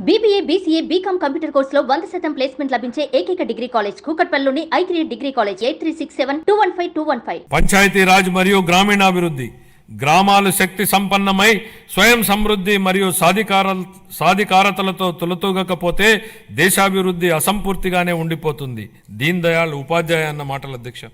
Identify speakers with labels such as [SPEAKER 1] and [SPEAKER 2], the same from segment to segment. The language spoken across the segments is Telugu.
[SPEAKER 1] BBA, BCA, BCom కంప్యూటర్ కోర్సులో 100% ప్లేస్మెంట్ లభించే ఏకైక డిగ్రీ కాలేజ్ కూకట్పల్లిలోని I3 degree college 8367215215.
[SPEAKER 2] Panchayati Raj మరియు గ్రామీణాభివృద్ధి. గ్రామాలు శక్తి సంపన్నమై స్వయం సమృద్ధి మరియు సాధికారతలతో తొలతూగకపోతే దేశాభివృద్ధి అసంపూర్తిగానే ఉండిపోతుంది. దీన్ దయాళ్ ఉపాధ్యాయ అన్న మాటల అధ్యక్ష.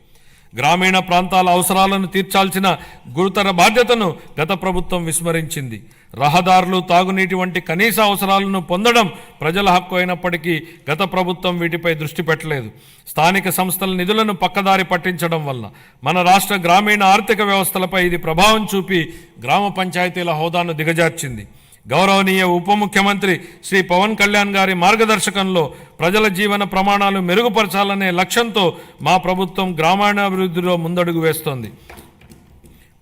[SPEAKER 2] గ్రామీణ ప్రాంతాల అవసరాలను తీర్చాల్సిన గురుతర బాధ్యతను గత ప్రభుత్వం విస్మరించింది. రహదారులు, తాగునీటి వంటి కనీస అవసరాలను పొందడం ప్రజల హక్కు అయినప్పటికీ గత ప్రభుత్వం వీటిపై దృష్టి పెట్టలేదు. స్థానిక సంస్థల నిధులను పక్కదారి పట్టించడం వల్ల మన రాష్ట్ర గ్రామీణ ఆర్థిక వ్యవస్థలపై ఇది ప్రభావం చూపి గ్రామ పంచాయతీల హోదాను దిగజార్చింది. గౌరవనీయ ఉప ముఖ్యమంత్రి శ్రీ పవన్ కళ్యాణ్ గారి మార్గదర్శకంలో ప్రజల జీవన ప్రమాణాలు మెరుగుపరచాలనే లక్ష్యంతో మా ప్రభుత్వం గ్రామీణాభివృద్ధిలో ముందడుగు వేస్తోంది.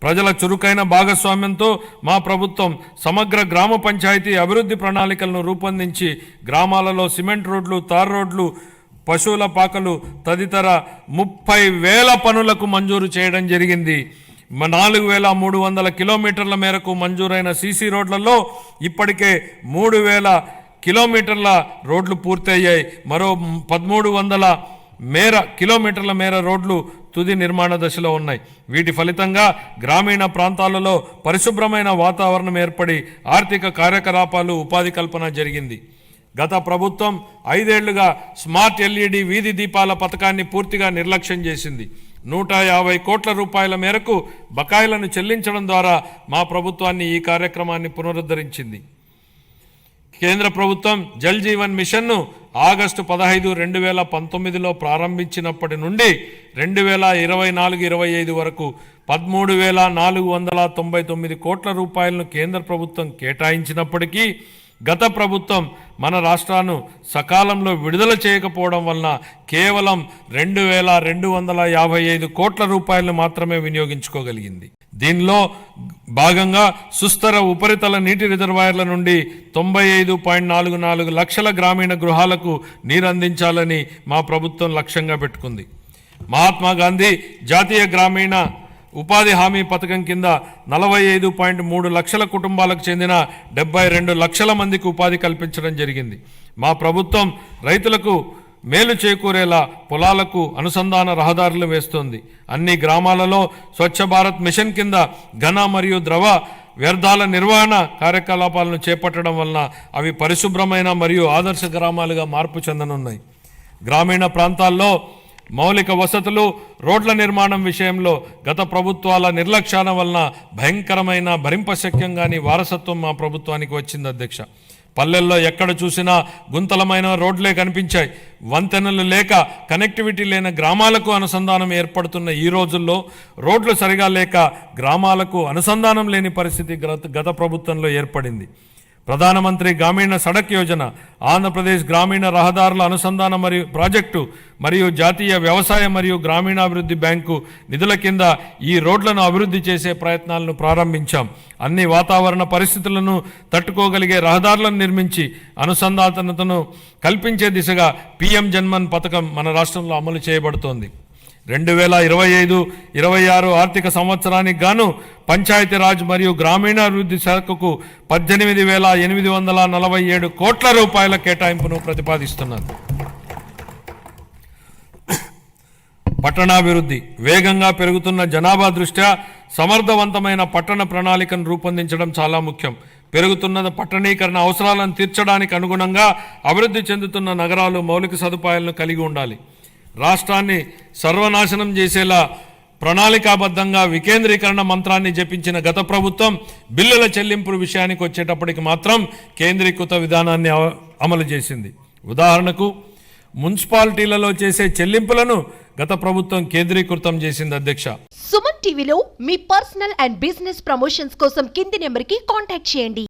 [SPEAKER 2] ప్రజల చురుకైన భాగస్వామ్యంతో మా ప్రభుత్వం సమగ్ర గ్రామ పంచాయతీ అభివృద్ధి ప్రణాళికలను రూపొందించి గ్రామాలలో సిమెంట్ రోడ్లు, తార్ రోడ్లు, పశువుల పాకలు తదితర 30,000 పనులకు మంజూరు చేయడం జరిగింది. 4,300 కిలోమీటర్ల మేరకు మంజూరైన సీసీ రోడ్లలో ఇప్పటికే 3,000 కిలోమీటర్ల రోడ్లు పూర్తయ్యాయి. మరో 1,300 కిలోమీటర్ల మేర రోడ్లు తుది నిర్మాణ దశలో ఉన్నాయి. వీటి ఫలితంగా గ్రామీణ ప్రాంతాలలో పరిశుభ్రమైన వాతావరణం ఏర్పడి ఆర్థిక కార్యకలాపాలు, ఉపాధి కల్పన జరిగింది. గత ప్రభుత్వం 5 ఏళ్లుగా స్మార్ట్ LED వీధి దీపాల పథకాన్ని పూర్తిగా నిర్లక్ష్యం చేసింది. 150 కోట్ల రూపాయల మేరకు బకాయిలను చెల్లించడం ద్వారా మా ప్రభుత్వాన్ని ఈ కార్యక్రమాన్ని పునరుద్ధరించింది. కేంద్ర ప్రభుత్వం జల్ జీవన్ మిషన్ను ఆగస్టు 15, 2019లో ప్రారంభించినప్పటి నుండి 2024-25 వరకు 13,499 కోట్ల రూపాయలను కేంద్ర ప్రభుత్వం కేటాయించినప్పటికీ గత ప్రభుత్వం మన రాష్ట్రాన్ని సకాలంలో విడుదల చేయకపోవడం వలన కేవలం 2,255 కోట్ల రూపాయలను మాత్రమే వినియోగించుకోగలిగింది. దీనిలో భాగంగా సుస్థిర ఉపరితల నీటి రిజర్వాయర్ల నుండి 95.44 లక్షల గ్రామీణ గృహాలకు నీరు అందించాలని మా ప్రభుత్వం లక్ష్యంగా పెట్టుకుంది. మహాత్మా గాంధీ జాతీయ గ్రామీణ ఉపాధి హామీ పథకం కింద 45.3 లక్షల కుటుంబాలకు చెందిన 72 లక్షల మందికి ఉపాధి కల్పించడం జరిగింది. మా ప్రభుత్వం రైతులకు మేలు చేకూరేలా పొలాలకు అనుసంధాన రహదారులు వేస్తోంది. అన్ని గ్రామాలలో స్వచ్ఛ భారత్ మిషన్ కింద ఘన మరియు ద్రవ వ్యర్థాల నిర్వహణ కార్యకలాపాలను చేపట్టడం వలన అవి పరిశుభ్రమైన మరియు ఆదర్శ గ్రామాలుగా మార్పు చెందనున్నాయి. గ్రామీణ ప్రాంతాల్లో మౌలిక వసతులు, రోడ్ల నిర్మాణం విషయంలో గత ప్రభుత్వాల నిర్లక్ష్యాల వలన భయంకరమైన భరింపశక్యం కాని వారసత్వం మా ప్రభుత్వానికి వచ్చింది అధ్యక్ష. పల్లెల్లో ఎక్కడ చూసినా గుంతలమైన రోడ్లే కనిపించాయి. వంతెనలు లేక కనెక్టివిటీ లేని గ్రామాలకు అనుసంధానం ఏర్పడుతున్న ఈ రోజుల్లో రోడ్లు సరిగా లేక గ్రామాలకు అనుసంధానం లేని పరిస్థితి గత ప్రభుత్వంలో ఏర్పడింది. ప్రధానమంత్రి గ్రామీణ సడక్ యోజన, ఆంధ్రప్రదేశ్ గ్రామీణ రహదారుల అనుసంధాన మరియు ప్రాజెక్టు మరియు జాతీయ వ్యవసాయ మరియు గ్రామీణాభివృద్ధి బ్యాంకు నిధుల కింద ఈ రోడ్లను అభివృద్ధి చేసే ప్రయత్నాలను ప్రారంభించాం. అన్ని వాతావరణ పరిస్థితులను తట్టుకోగలిగే రహదారులను నిర్మించి అనుసంధానతను కల్పించే దిశగా PM జన్మన్ పథకం మన రాష్ట్రంలో అమలు చేయబడుతోంది. 2025-26 ఆర్థిక సంవత్సరానికి గాను పంచాయతీరాజ్ మరియు గ్రామీణాభివృద్ధి శాఖకు 18,847 కోట్ల రూపాయల కేటాయింపును ప్రతిపాదిస్తున్నారు. పట్టణాభివృద్ధి. వేగంగా పెరుగుతున్న జనాభా దృష్ట్యా సమర్థవంతమైన పట్టణ ప్రణాళికను రూపొందించడం చాలా ముఖ్యం. పెరుగుతున్న పట్టణీకరణ అవసరాలను తీర్చడానికి అనుగుణంగా అభివృద్ధి చెందుతున్న నగరాలు మౌలిక సదుపాయాలను కలిగి ఉండాలి. రాష్ట్రాన్ని సర్వనాశనం చేసేలా ప్రణాళికాబద్ధంగా వికేంద్రీకరణ మంత్రాన్ని జపించిన గత ప్రభుత్వం బిల్లుల చెల్లింపు విషయానికి వచ్చేటప్పటికి మాత్రం కేంద్రీకృత విధానాన్ని అమలు చేసింది. ఉదాహరణకు మున్సిపాలిటీలలో చేసే చెల్లింపులను గత ప్రభుత్వం కేంద్రీకృతం చేసింది అధ్యక్ష.
[SPEAKER 3] సుమన్ టీవీలో మీ పర్సనల్ అండ్ బిజినెస్ ప్రమోషన్స్ కోసం కింది నెంబర్కి కాంటాక్ట్ చేయండి.